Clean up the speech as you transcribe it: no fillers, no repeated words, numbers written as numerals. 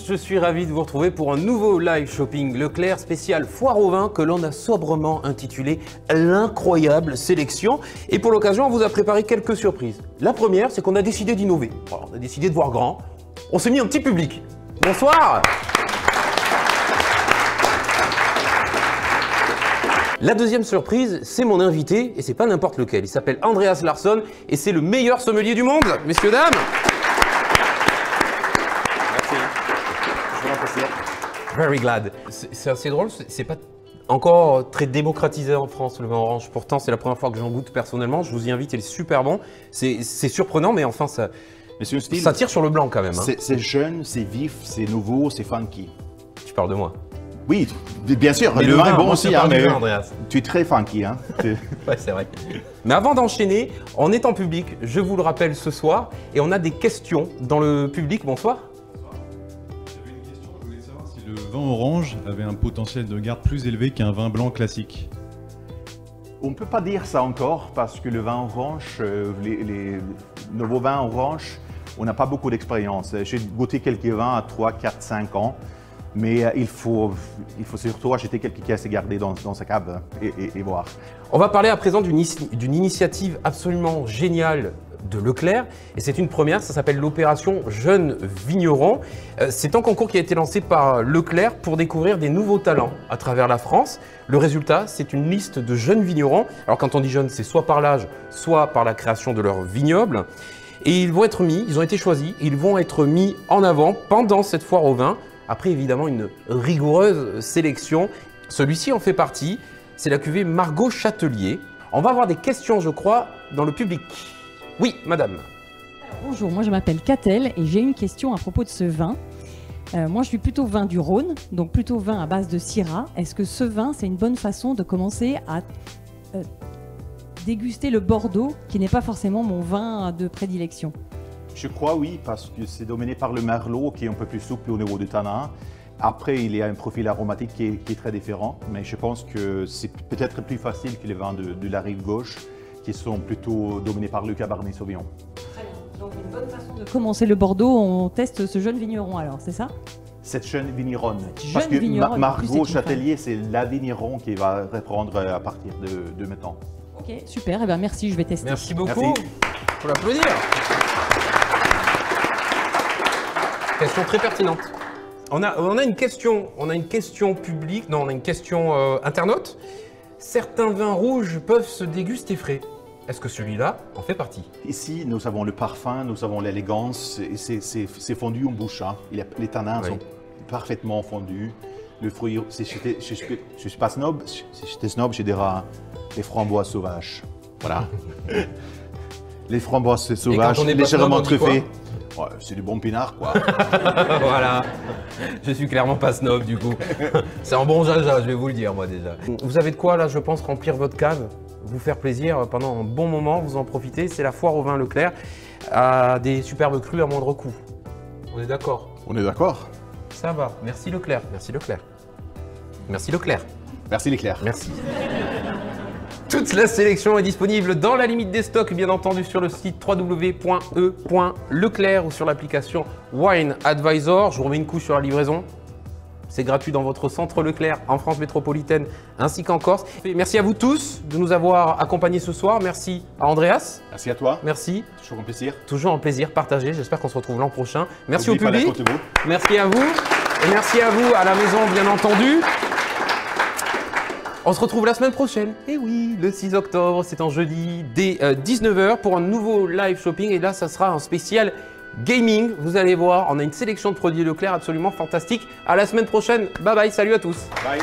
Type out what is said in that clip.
je suis ravi de vous retrouver pour un nouveau live shopping Leclerc spécial foire au vin que l'on a sobrement intitulé l'incroyable sélection. Et pour l'occasion, on vous a préparé quelques surprises. La première, c'est qu'on a décidé d'innover. On a décidé de voir grand. On s'est mis un petit public. Bonsoir. La deuxième surprise, c'est mon invité, et c'est pas n'importe lequel. Il s'appelle Andreas Larsson, et c'est le meilleur sommelier du monde, messieurs, dames. Merci. Je vous remercie. Very glad. C'est assez drôle, c'est pas encore très démocratisé en France, le vin orange. Pourtant, c'est la première fois que j'en goûte personnellement. Je vous y invite, il est super bon. C'est surprenant, mais enfin, ça tire sur le blanc quand même. Hein. C'est jeune, c'est vif, c'est nouveau, c'est funky. Tu parles de moi. Oui, bien sûr, mais le vin est bon aussi, hein, mais Andreas. Tu es très funky. Hein. Ouais, c'est vrai. Mais avant d'enchaîner, on est en public, je vous le rappelle ce soir, et on a des questions dans le public. Bonsoir. J'avais une question, je voulais savoir si le vin orange avait un potentiel de garde plus élevé qu'un vin blanc classique. On ne peut pas dire ça encore parce que le vin orange, les nouveaux vins orange, on n'a pas beaucoup d'expérience. J'ai goûté quelques vins à 3, 4, 5 ans. Mais il faut surtout acheter quelques caisses et garder dans sa cave et voir. On va parler à présent d'une initiative absolument géniale de Leclerc. Et c'est une première, ça s'appelle l'opération Jeunes Vignerons. C'est un concours qui a été lancé par Leclerc pour découvrir des nouveaux talents à travers la France. Le résultat, c'est une liste de jeunes vignerons. Alors quand on dit jeunes, c'est soit par l'âge, soit par la création de leur vignoble. Et ils vont être mis, ils ont été choisis, ils vont être mis en avant pendant cette foire au vin. Après, évidemment, une rigoureuse sélection. Celui-ci en fait partie. C'est la cuvée Margaux Châtelier. On va avoir des questions, je crois, dans le public. Oui, madame. Alors, bonjour, moi je m'appelle Catel et j'ai une question à propos de ce vin. Moi, je suis plutôt vin du Rhône, donc plutôt vin à base de Syrah. Est-ce que ce vin, c'est une bonne façon de commencer à déguster le Bordeaux, qui n'est pas forcément mon vin de prédilection? Je crois oui, parce que c'est dominé par le merlot qui est un peu plus souple au niveau du tanin. Après, il y a un profil aromatique qui est très différent, mais je pense que c'est peut-être plus facile que les vins de la rive gauche, qui sont plutôt dominés par le Cabernet Sauvignon. Très bien. Donc une bonne façon de commencer le Bordeaux, on teste ce jeune vigneron alors, c'est ça? Cette jeune vigneronne. Jeune parce que vigneronne, Margaux Châtelier, c'est la vigneron qui va reprendre à partir de maintenant. Ok, super, eh bien, merci, je vais tester. Merci beaucoup. Merci. Faut l'applaudir. Question très pertinente. On a une question publique, non, on a une question internaute. Certains vins rouges peuvent se déguster frais. Est-ce que celui-là en fait partie? Ici, nous avons le parfum, nous avons l'élégance, et c'est fondu en bouche. Hein. Les tanins sont parfaitement fondus. Le fruit, je ne suis pas snob, si j'étais snob, je dirais les framboises sauvages. Voilà. Les framboises sauvages, légèrement truffées. Ouais, c'est du bon pinard, quoi. Voilà. Je suis clairement pas snob, du coup. C'est un bon jaja, je vais vous le dire, moi, déjà. Vous avez de quoi, là, je pense, remplir votre cave, vous faire plaisir pendant un bon moment, vous en profitez. C'est la foire au vin Leclerc, à des superbes crus à moindre coût. On est d'accord? On est d'accord? Ça va. Merci Leclerc. Merci Leclerc. Merci Leclerc. Merci l'éclair. Merci. Toute la sélection est disponible dans la limite des stocks, bien entendu, sur le site www.e.leclerc ou sur l'application Wine Advisor. Je vous remets une couche sur la livraison. C'est gratuit dans votre centre Leclerc en France métropolitaine ainsi qu'en Corse. Et merci à vous tous de nous avoir accompagnés ce soir. Merci à Andreas. Merci à toi. Merci. Toujours un plaisir. Toujours un plaisir partagé. J'espère qu'on se retrouve l'an prochain. Merci au N'oubliez pas la public. côte de veau. Merci à vous. Et merci à vous à la maison, bien entendu. On se retrouve la semaine prochaine. Et oui, le 6 octobre, c'est un jeudi dès 19h pour un nouveau live shopping. Et là, ça sera un spécial gaming. Vous allez voir, on a une sélection de produits Leclerc absolument fantastique. À la semaine prochaine. Bye bye, salut à tous. Bye.